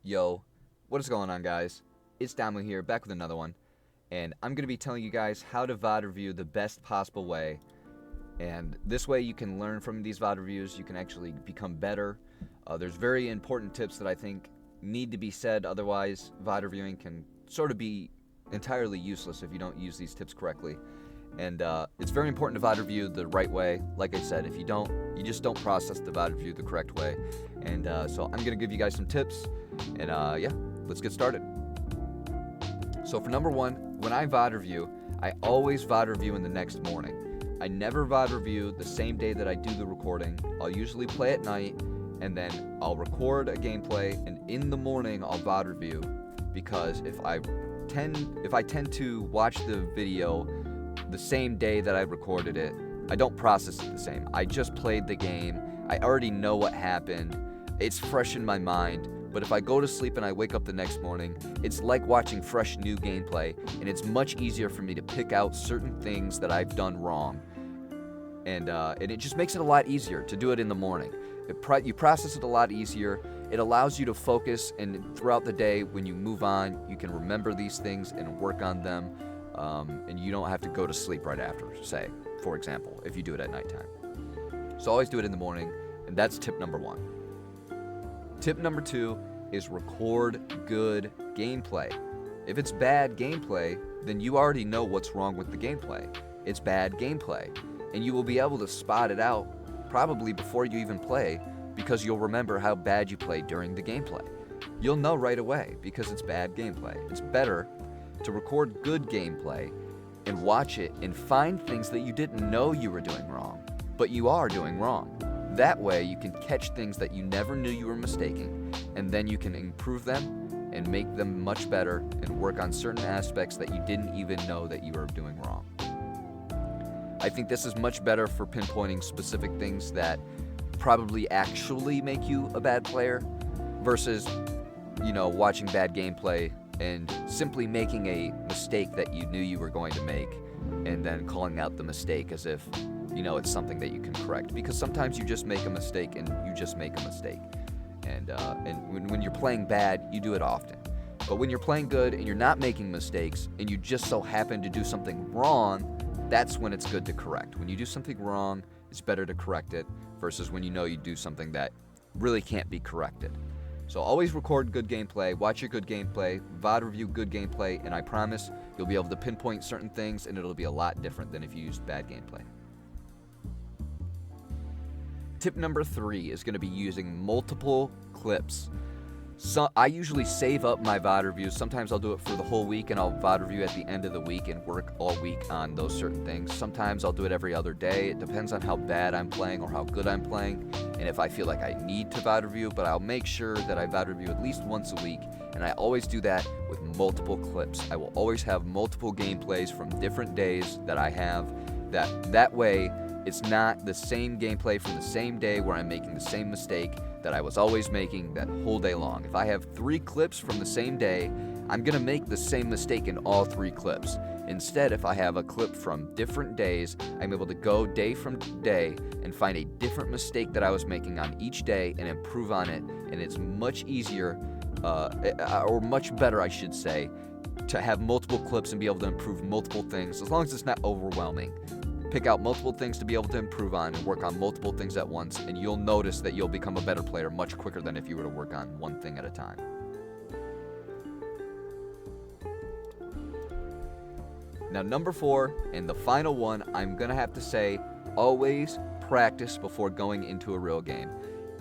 Yo, what is going on, guys? It's Damo here, back with another one, and I'm going to be telling you guys how to VOD review the best possible way. And this way you can learn from these VOD reviews, you can actually become better. There's very important tips that I think need to be said, otherwise VOD reviewing can sort of be entirely useless if you don't use these tips correctly. And it's very important to VOD review the right way. Like I said, if you don't, you just don't process the VOD review the correct way. And so I'm going to give you guys some tips, and yeah, let's get started. So for number one, when I VOD review, I always VOD review in the next morning. I never VOD review the same day that I do the recording. I'll usually play at night, and then I'll record a gameplay, and in the morning I'll VOD review, because if I tend to watch the video the same day that I recorded it, I don't process it the same. I just played the game. I already know what happened. It's fresh in my mind. But if I go to sleep and I wake up the next morning, it's like watching fresh new gameplay, and it's much easier for me to pick out certain things that I've done wrong. And it just makes it a lot easier to do it in the morning. You process it a lot easier. It allows you to focus, and throughout the day, when you move on, you can remember these things and work on them. And you don't have to go to sleep right after, say, for example, if you do it at nighttime. So always do it in the morning, and that's tip number one. Tip number two is record good gameplay. If it's bad gameplay, then you already know what's wrong with the gameplay. It's bad gameplay, and you will be able to spot it out probably before you even play, because you'll remember how bad you played during the gameplay. You'll know right away because it's bad gameplay. It's better to record good gameplay and watch it and find things that you didn't know you were doing wrong, but you are doing wrong. That way you can catch things that you never knew you were mistaking, and then you can improve them and make them much better and work on certain aspects that you didn't even know that you were doing wrong. I think this is much better for pinpointing specific things that probably actually make you a bad player versus, watching bad gameplay and simply making a mistake that you knew you were going to make, and then calling out the mistake as if, it's something that you can correct. Because sometimes you just make a mistake, and you just make a mistake. And when you're playing bad, you do it often. But when you're playing good and you're not making mistakes, and you just so happen to do something wrong, that's when it's good to correct. When you do something wrong, it's better to correct it versus when you do something that really can't be corrected. So always record good gameplay, watch your good gameplay, VOD review good gameplay, and I promise you'll be able to pinpoint certain things, and it'll be a lot different than if you used bad gameplay. Tip number three is going to be using multiple clips. So I usually save up my VOD reviews. Sometimes I'll do it for the whole week, and I'll VOD review at the end of the week and work all week on those certain things. Sometimes I'll do it every other day. It depends on how bad I'm playing or how good I'm playing, and if I feel like I need to VOD review, but I'll make sure that I VOD review at least once a week, and I always do that with multiple clips. I will always have multiple gameplays from different days that I have. That way, it's not the same gameplay from the same day where I'm making the same mistake that I was always making that whole day long. If I have 3 clips from the same day, I'm going to make the same mistake in all 3 clips. Instead, if I have a clip from different days, I'm able to go day from day and find a different mistake that I was making on each day and improve on it. And it's much easier, or much better, I should say, to have multiple clips and be able to improve multiple things, as long as it's not overwhelming. Pick out multiple things to be able to improve on and work on multiple things at once, and you'll notice that you'll become a better player much quicker than if you were to work on one thing at a time. Now, number 4, and the final one, I'm going to have to say, always practice before going into a real game.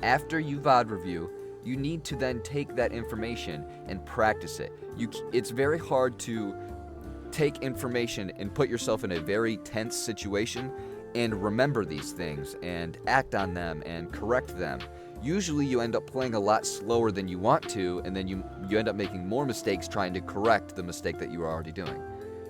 After you VOD review, you need to then take that information and practice it. It's very hard to take information and put yourself in a very tense situation and remember these things and act on them and correct them. Usually you end up playing a lot slower than you want to, and then you end up making more mistakes trying to correct the mistake that you were already doing.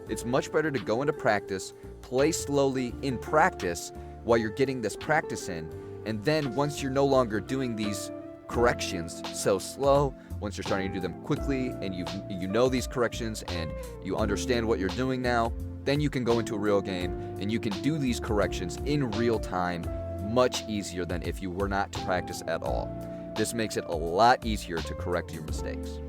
It's much better to go into practice, play slowly in practice while you're getting this practice in, and then once you're no longer doing these corrections so slow, once you're starting to do them quickly and you know these corrections and you understand what you're doing now, then you can go into a real game and you can do these corrections in real time much easier than if you were not to practice at all. This makes it a lot easier to correct your mistakes.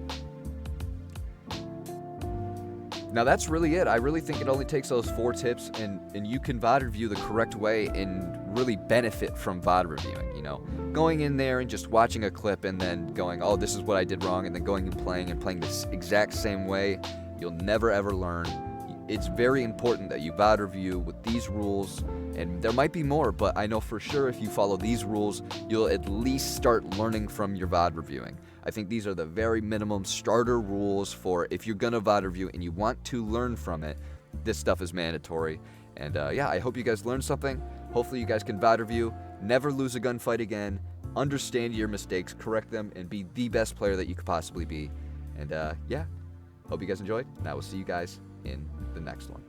Now that's really it. I really think it only takes those 4 tips, and you can VOD review the correct way and really benefit from VOD reviewing, you know. Going in there and just watching a clip and then going, oh, this is what I did wrong, and then going and playing this exact same way, you'll never ever learn. It's very important that you VOD review with these rules, and there might be more, but I know for sure if you follow these rules, you'll at least start learning from your VOD reviewing. I think these are the very minimum starter rules for if you're gonna VOD review and you want to learn from it. This stuff is mandatory. And yeah, I hope you guys learned something. Hopefully you guys can VOD review, never lose a gunfight again, understand your mistakes, correct them, and be the best player that you could possibly be. And yeah, hope you guys enjoyed, and I will see you guys in the next one.